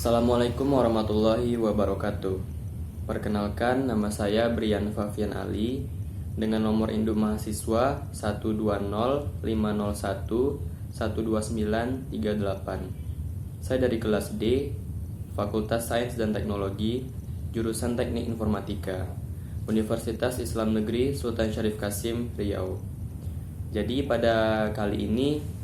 Assalamualaikum warahmatullahi wabarakatuh. Perkenalkan, nama saya Brian Fafian Ali dengan nomor induk mahasiswa 12050112938. Saya dari kelas D, Fakultas Sains dan Teknologi, jurusan Teknik Informatika, Universitas Islam Negeri Sultan Syarif Qasim, Riau. Jadi pada kali ini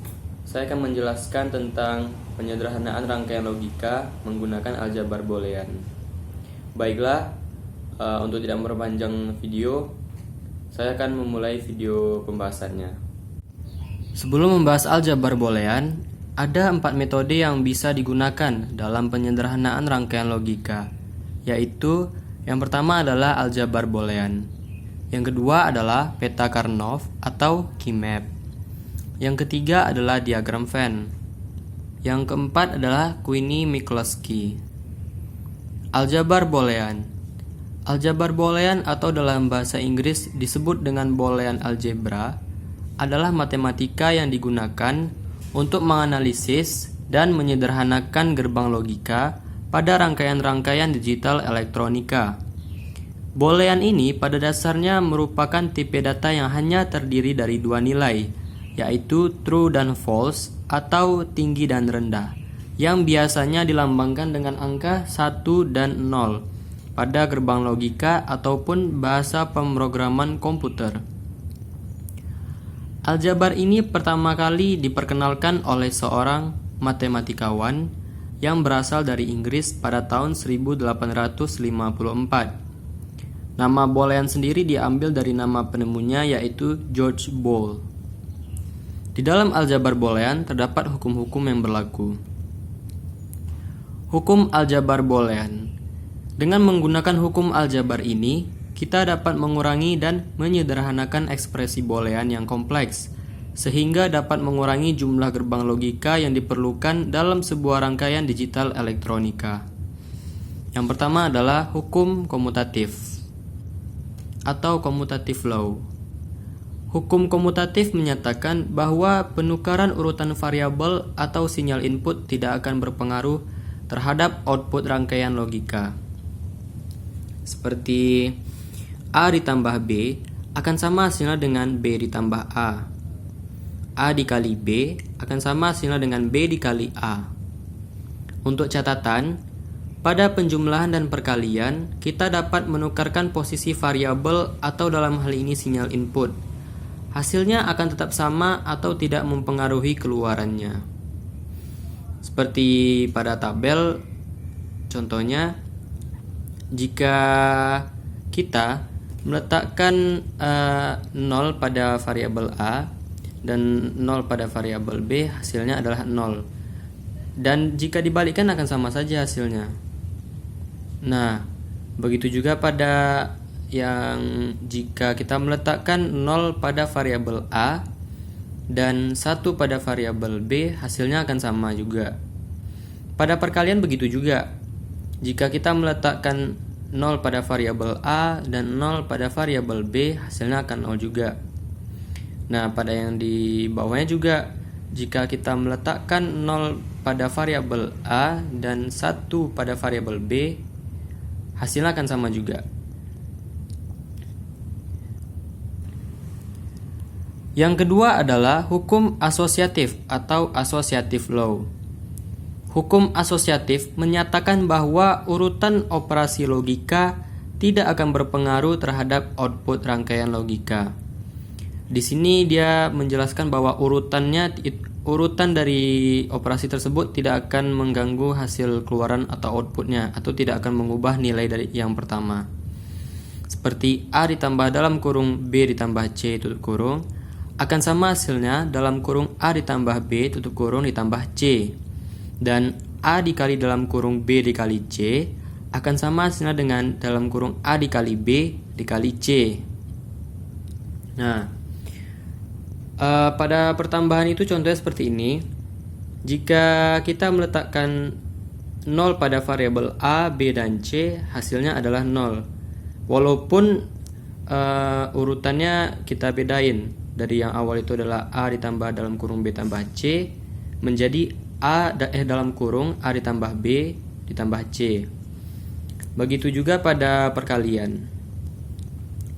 saya akan menjelaskan tentang penyederhanaan rangkaian logika menggunakan aljabar boolean. Baiklah, untuk tidak memperpanjang video, saya akan memulai video pembahasannya. Sebelum membahas aljabar boolean, ada 4 metode yang bisa digunakan dalam penyederhanaan rangkaian logika, yaitu yang pertama adalah aljabar boolean, yang kedua adalah peta Karnoff atau key map, yang ketiga adalah diagram Venn, yang keempat adalah Queenie-Mikulski. Aljabar boolean. Aljabar boolean atau dalam bahasa Inggris disebut dengan Boolean algebra adalah matematika yang digunakan untuk menganalisis dan menyederhanakan gerbang logika pada rangkaian-rangkaian digital elektronika. Boolean ini pada dasarnya merupakan tipe data yang hanya terdiri dari 2 nilai, yaitu true dan false atau tinggi dan rendah, yang biasanya dilambangkan dengan angka 1 dan 0 pada gerbang logika ataupun bahasa pemrograman komputer. Aljabar ini pertama kali diperkenalkan oleh seorang matematikawan yang berasal dari Inggris pada tahun 1854. Nama boolean sendiri diambil dari nama penemunya, yaitu George Boole. Di dalam aljabar boolean terdapat hukum-hukum yang berlaku. Hukum aljabar boolean. Dengan menggunakan hukum aljabar ini, kita dapat mengurangi dan menyederhanakan ekspresi boolean yang kompleks, sehingga dapat mengurangi jumlah gerbang logika yang diperlukan dalam sebuah rangkaian digital elektronika. Yang pertama adalah hukum komutatif atau commutative law. Hukum komutatif menyatakan bahwa penukaran urutan variabel atau sinyal input tidak akan berpengaruh terhadap output rangkaian logika. Seperti A ditambah B akan sama hasilnya dengan B ditambah A. A dikali B akan sama hasilnya dengan B dikali A. Untuk catatan, pada penjumlahan dan perkalian, kita dapat menukarkan posisi variabel atau dalam hal ini sinyal input. Hasilnya akan tetap sama atau tidak mempengaruhi keluarannya. Seperti pada tabel, contohnya, jika kita meletakkan 0 pada variabel A dan 0 pada variabel B, hasilnya adalah 0. Dan jika dibalikkan akan sama saja hasilnya. Nah, begitu juga pada yang jika kita meletakkan 0 pada variabel A dan 1 pada variabel B, hasilnya akan sama juga. Pada perkalian begitu juga. Jika kita meletakkan 0 pada variabel A dan 0 pada variabel B, hasilnya akan 0 juga. Nah, pada yang di bawahnya juga, jika kita meletakkan 0 pada variabel A dan 1 pada variabel B, hasilnya akan sama juga. Yang kedua adalah hukum asosiatif atau associative law. Hukum asosiatif menyatakan bahwa urutan operasi logika tidak akan berpengaruh terhadap output rangkaian logika. Di sini dia menjelaskan bahwa urutan dari operasi tersebut tidak akan mengganggu hasil keluaran atau outputnya, atau tidak akan mengubah nilai dari yang pertama. Seperti A ditambah dalam kurung B ditambah C tutup kurung akan sama hasilnya dalam kurung A ditambah B tutup kurung ditambah C, dan A dikali dalam kurung B dikali C akan sama hasilnya dengan dalam kurung A dikali B dikali C. Nah, pada pertambahan itu contohnya seperti ini. Jika kita meletakkan 0 pada variabel A, B, dan C, hasilnya adalah 0. Walaupun urutannya kita bedain. Dari yang awal itu adalah A ditambah dalam kurung B tambah C menjadi dalam kurung A ditambah B ditambah C. Begitu juga pada perkalian.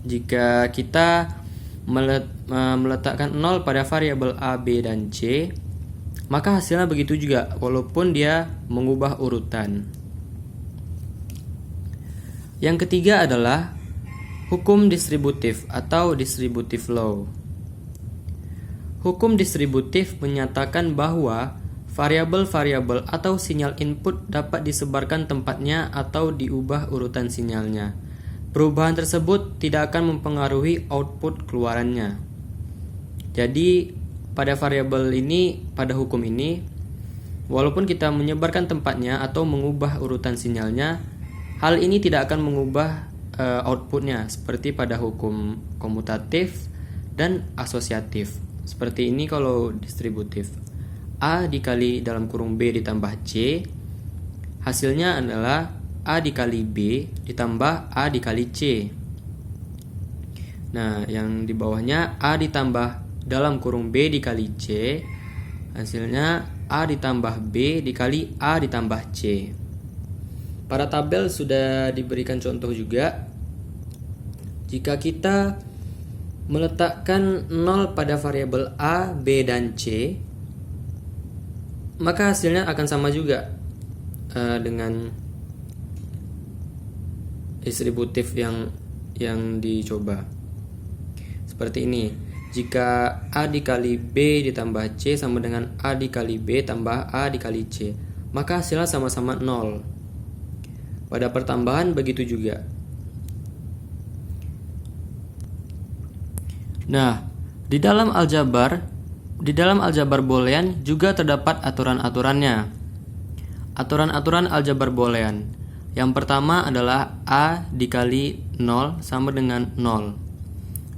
Jika kita meletakkan 0 pada variabel A, B, dan C, maka hasilnya begitu juga walaupun dia mengubah urutan. Yang ketiga adalah hukum distributif atau distributive law. Hukum distributif menyatakan bahwa variabel-variabel atau sinyal input dapat disebarkan tempatnya atau diubah urutan sinyalnya. Perubahan tersebut tidak akan mempengaruhi output keluarannya. Jadi, pada variabel ini, pada hukum ini, walaupun kita menyebarkan tempatnya atau mengubah urutan sinyalnya, hal ini tidak akan mengubah outputnya seperti pada hukum komutatif dan asosiatif. Seperti ini kalau distributif. A dikali dalam kurung B ditambah C, hasilnya adalah A dikali B ditambah A dikali C. Nah, yang di bawahnya A ditambah dalam kurung B dikali C, hasilnya A ditambah B dikali A ditambah C. Pada tabel sudah diberikan contoh juga. Jika kita meletakkan 0 pada variabel A, B, dan C, maka hasilnya akan sama juga dengan distributif yang dicoba. Seperti ini. Jika A dikali B ditambah C sama dengan A dikali B tambah A dikali C, maka hasilnya sama-sama 0. Pada pertambahan begitu juga. Nah, di dalam aljabar boolean juga terdapat aturan-aturannya. Aturan-aturan aljabar boolean. Yang pertama adalah A dikali 0 sama dengan 0.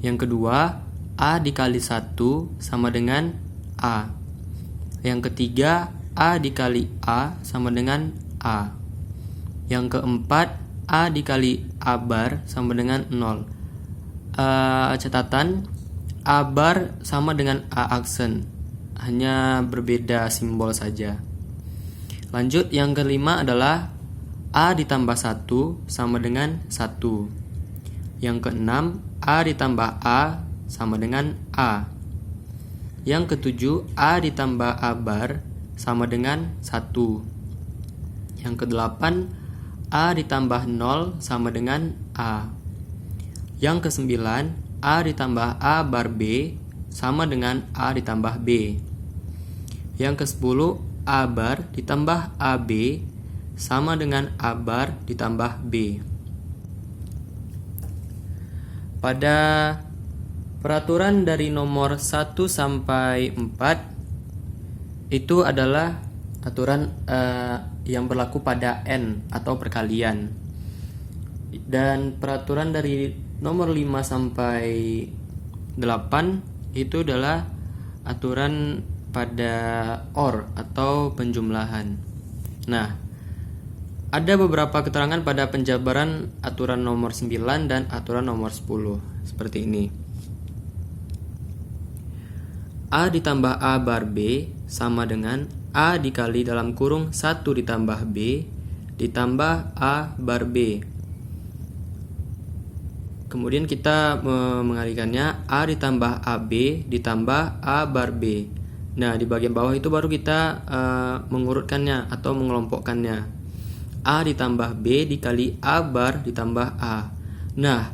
Yang kedua, A dikali 1 sama dengan A. Yang ketiga, A dikali A sama dengan A. Yang keempat, A dikali A bar sama dengan 0. Catatan, A bar sama dengan A aksen, hanya berbeda simbol saja. Lanjut, yang kelima adalah A ditambah 1 sama dengan 1. Yang keenam, A ditambah A sama dengan A. Yang ketujuh, A ditambah A bar sama dengan 1. Yang kedelapan, A ditambah 0 sama dengan A. Yang kesembilan, A ditambah A bar B sama dengan A ditambah B. Yang ke-10, A bar ditambah AB sama dengan A bar ditambah B. Pada peraturan dari nomor 1 sampai 4 itu adalah aturan yang berlaku pada N atau perkalian. Dan peraturan dari nomor 5 sampai 8 itu adalah aturan pada OR atau penjumlahan. Nah, ada beberapa keterangan pada penjabaran aturan nomor 9 dan aturan nomor 10 seperti ini. A ditambah A bar B sama dengan A dikali dalam kurung 1 ditambah B ditambah A bar B. Kemudian kita mengalihkannya A ditambah AB ditambah A bar B. Nah, di bagian bawah itu baru kita mengurutkannya atau mengelompokkannya. A ditambah B dikali A bar ditambah A. Nah,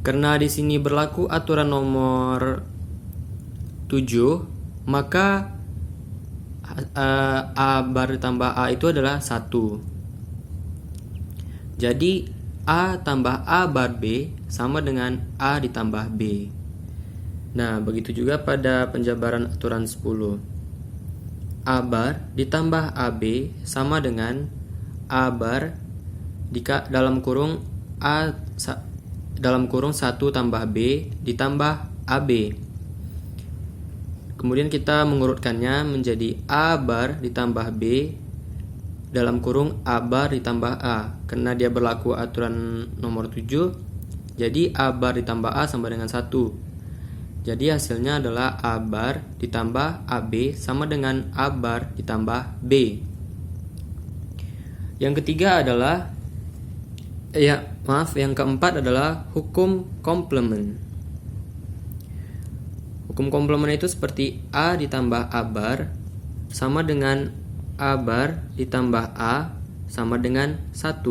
karena di sini berlaku aturan nomor 7, maka A bar ditambah A itu adalah 1. Jadi A tambah A bar B sama dengan A ditambah B. Nah, begitu juga pada penjabaran aturan 10. A bar ditambah AB sama dengan A bar dalam kurung A dalam kurung 1 tambah B ditambah AB. Kemudian kita mengurutkannya menjadi A bar ditambah B dalam kurung A bar ditambah A. Karena dia berlaku aturan nomor 7, jadi A bar ditambah A sama dengan 1. Jadi hasilnya adalah A bar ditambah AB sama dengan A bar ditambah B. Yang ketiga adalah yang keempat adalah hukum komplement. Hukum komplement itu seperti A ditambah A bar sama dengan A bar ditambah A sama dengan 1.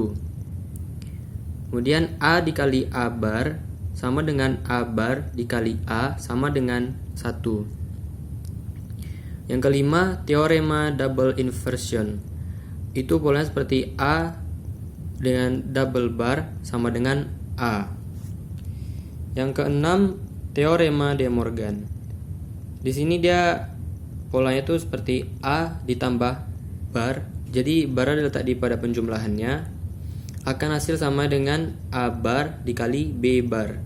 Kemudian A dikali A bar sama dengan A bar dikali A sama dengan 1. Yang kelima, teorema double inversion. Itu polanya seperti A dengan double bar sama dengan A. Yang keenam, teorema De Morgan. Di sini dia polanya itu seperti A ditambah bar. Jadi bar diletak di pada penjumlahannya akan hasil sama dengan A bar dikali B bar.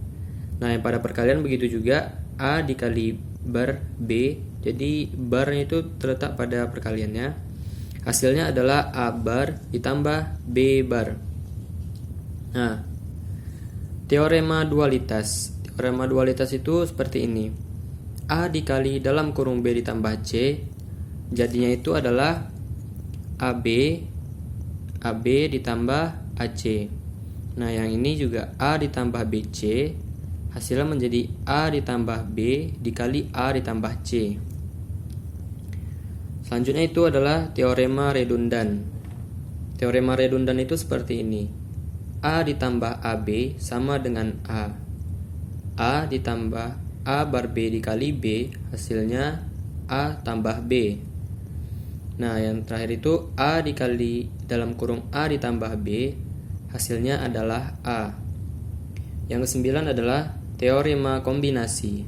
Nah, yang pada perkalian begitu juga, A dikali bar B. Jadi barnya itu terletak pada perkaliannya. Hasilnya adalah A bar ditambah B bar. Nah, teorema dualitas. Teorema dualitas itu seperti ini. A dikali dalam kurung B ditambah C, jadinya itu adalah AB ditambah AC. Nah, yang ini juga A ditambah BC, hasilnya menjadi A ditambah B dikali A ditambah C. Selanjutnya itu adalah teorema redundan. Teorema redundan itu seperti ini. A ditambah AB sama dengan A. A ditambah A bar B dikali B, hasilnya A tambah B. Nah, yang terakhir itu A dikali dalam kurung A ditambah B, hasilnya adalah A. Yang kesembilan adalah teorema kombinasi.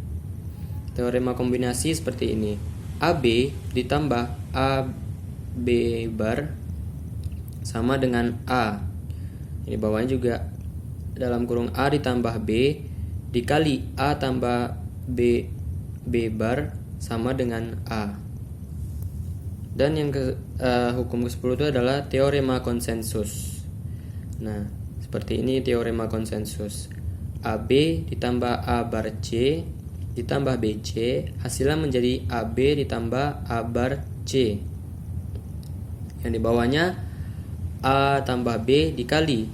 Teorema kombinasi seperti ini. AB ditambah AB bar sama dengan A. Ini bawahnya juga dalam kurung A ditambah B dikali A tambah B bar sama dengan A. Dan yang hukum ke-10 itu adalah teorema konsensus. Nah, seperti ini teorema konsensus. AB ditambah A bar C ditambah BC, hasilnya menjadi AB ditambah A bar C. Yang di bawahnya A tambah B dikali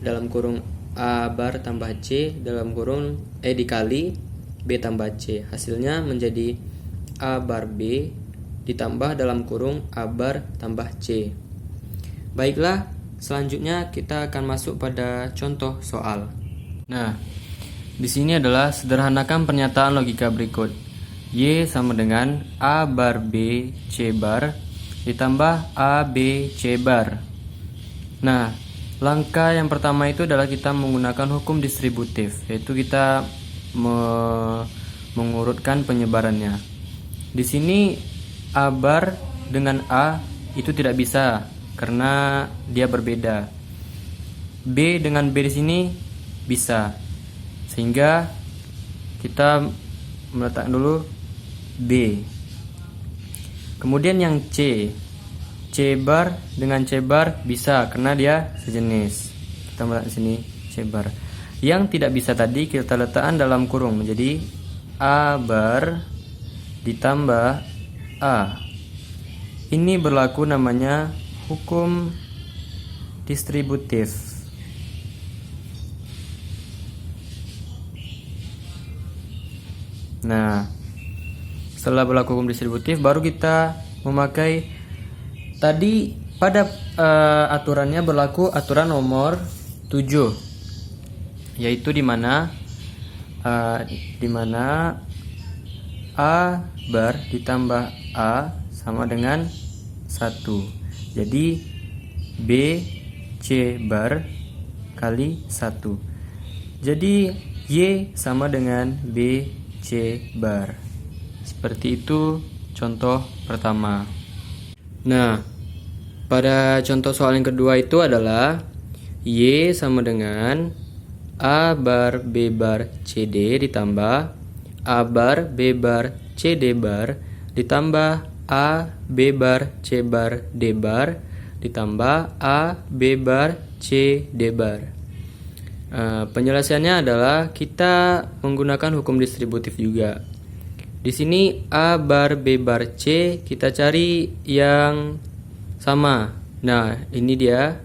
dalam kurung A bar tambah C dalam kurung dikali B tambah C, hasilnya menjadi A bar B ditambah dalam kurung A bar tambah C. Baiklah, selanjutnya kita akan masuk pada contoh soal. Nah, di sini adalah sederhanakan pernyataan logika berikut. Y sama dengan A bar B C bar ditambah A B C bar. Nah, langkah yang pertama itu adalah kita menggunakan hukum distributif, yaitu kita mengurutkan penyebarannya. Di sini A bar dengan A itu tidak bisa karena dia berbeda. B dengan B di sini bisa. Sehingga kita meletakkan dulu B. Kemudian yang C bar dengan C bar bisa karena dia sejenis. Kita meletakkan sini C bar. Yang tidak bisa tadi kita letakkan dalam kurung menjadi A bar ditambah A. Ini berlaku namanya hukum distributif. Nah, setelah berlaku hukum distributif baru kita memakai tadi pada aturannya berlaku aturan nomor 7. Yaitu di mana A bar ditambah A sama dengan 1. Jadi B C bar kali 1. Jadi Y sama dengan B C bar. Seperti itu contoh pertama. Nah, pada contoh soal yang kedua itu adalah Y sama dengan A bar B bar CD ditambah A bar B bar CD bar ditambah A B bar C bar D bar ditambah A B bar C D bar. Penjelasannya adalah kita menggunakan hukum distributif juga. Di sini A bar B bar C kita cari yang sama, Nah, ini dia.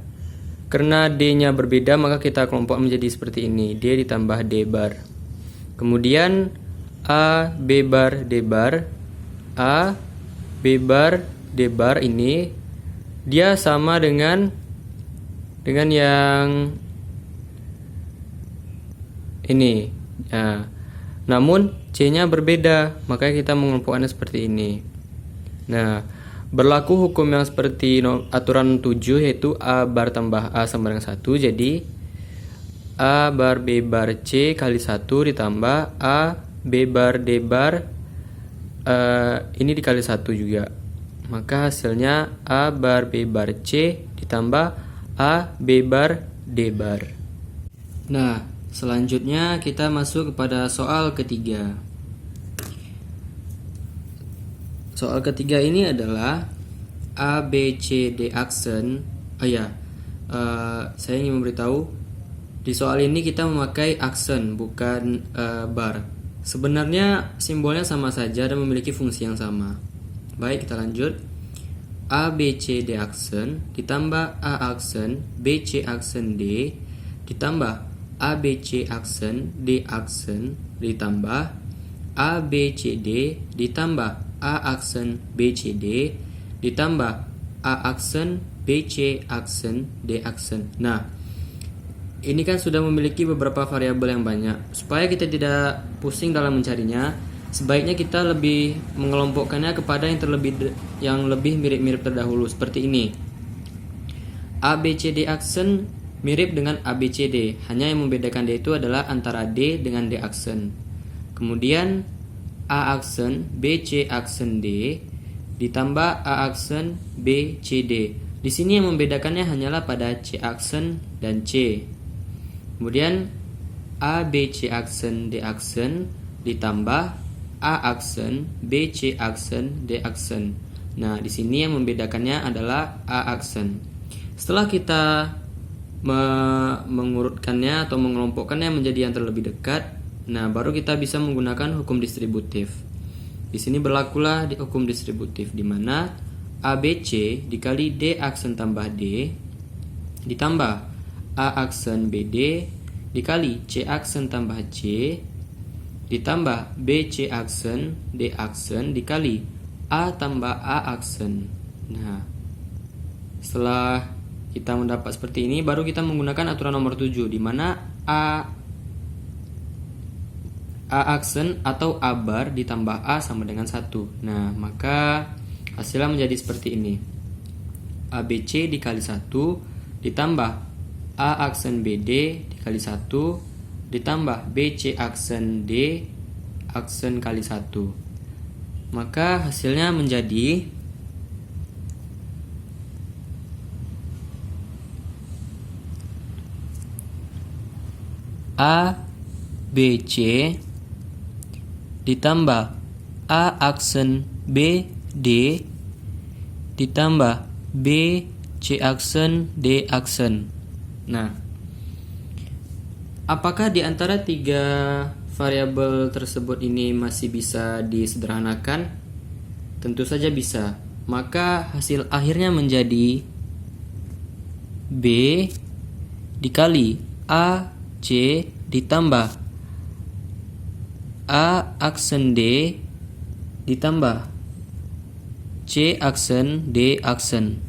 Karena D-nya berbeda, maka kita kelompok menjadi seperti ini. D ditambah D bar. Kemudian A, B bar, D bar. A, B bar, D bar ini dia sama dengan yang ini. Nah, namun C-nya berbeda, maka kita mengelompokkannya seperti ini. Nah, berlaku hukum yang seperti aturan 7, yaitu A bar tambah A sama dengan 1. Jadi A bar B bar C kali 1 ditambah A B bar D bar ini dikali 1 juga. Maka hasilnya A bar B bar C ditambah A B bar D bar. Nah, selanjutnya kita masuk kepada soal ketiga. Soal ketiga ini adalah A, B, C, D aksen. Saya ingin memberitahu di soal ini kita memakai aksen bukan bar. Sebenarnya simbolnya sama saja dan memiliki fungsi yang sama. Baik, kita lanjut. A, B, C, D aksen ditambah A aksen, B, C aksen D ditambah A, B, C aksen, D aksen ditambah A, B, C, D ditambah A aksen B, C, D ditambah A aksen B, C aksen D aksen. Nah, ini kan sudah memiliki beberapa variabel yang banyak. Supaya kita tidak pusing dalam mencarinya, sebaiknya kita lebih mengelompokkannya kepada yang lebih mirip-mirip terdahulu, seperti ini. A, B, C, D aksen mirip dengan A, B, C, D. Hanya yang membedakan D itu adalah antara D dengan D aksen. Kemudian A aksen B, C aksen D ditambah A aksen B, C, D. Di sini yang membedakannya hanyalah pada C aksen dan C. Kemudian A, B, C aksen D aksen ditambah A aksen B, C aksen D aksen. Nah, di sini yang membedakannya adalah A aksen. Setelah kita mengurutkannya atau mengelompokkannya menjadi yang terlebih dekat, nah, baru kita bisa menggunakan hukum distributif. Di sini berlakulah di hukum distributif, di mana ABC dikali D aksen tambah D ditambah A aksen BD dikali C aksen tambah C ditambah BC aksen D aksen dikali A tambah A aksen. Nah, setelah kita mendapat seperti ini, baru kita menggunakan aturan nomor 7, di mana A aksen atau A bar ditambah A sama dengan 1. Nah, maka hasilnya menjadi seperti ini. ABC dikali 1 ditambah A aksen BD dikali 1 ditambah BC aksen D aksen kali 1. Maka hasilnya menjadi A BC ditambah A aksen B D ditambah B C aksen D aksen. Nah, apakah di antara tiga variabel tersebut ini masih bisa disederhanakan? Tentu saja bisa. Maka hasil akhirnya menjadi B dikali A C ditambah A aksen D ditambah C aksen D aksen.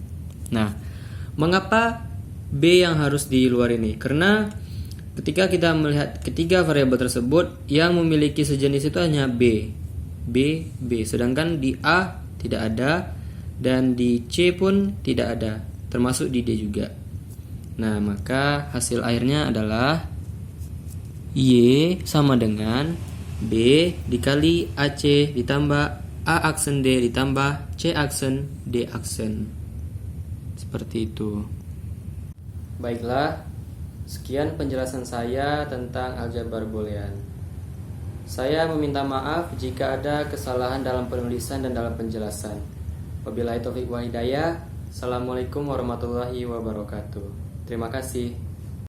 Nah, mengapa B yang harus di luar ini? Karena ketika kita melihat ketiga variabel tersebut, yang memiliki sejenis itu hanya B. Sedangkan di A tidak ada dan di C pun tidak ada, termasuk di D juga. Nah, maka hasil akhirnya adalah Y sama dengan B dikali AC ditambah A aksen D ditambah C aksen D aksen. Seperti itu. Baiklah, sekian penjelasan saya tentang aljabar boolean. Saya meminta maaf jika ada kesalahan dalam penulisan dan dalam penjelasan. Wabillahi taufiq wa hidayah. Assalamualaikum warahmatullahi wabarakatuh. Terima kasih.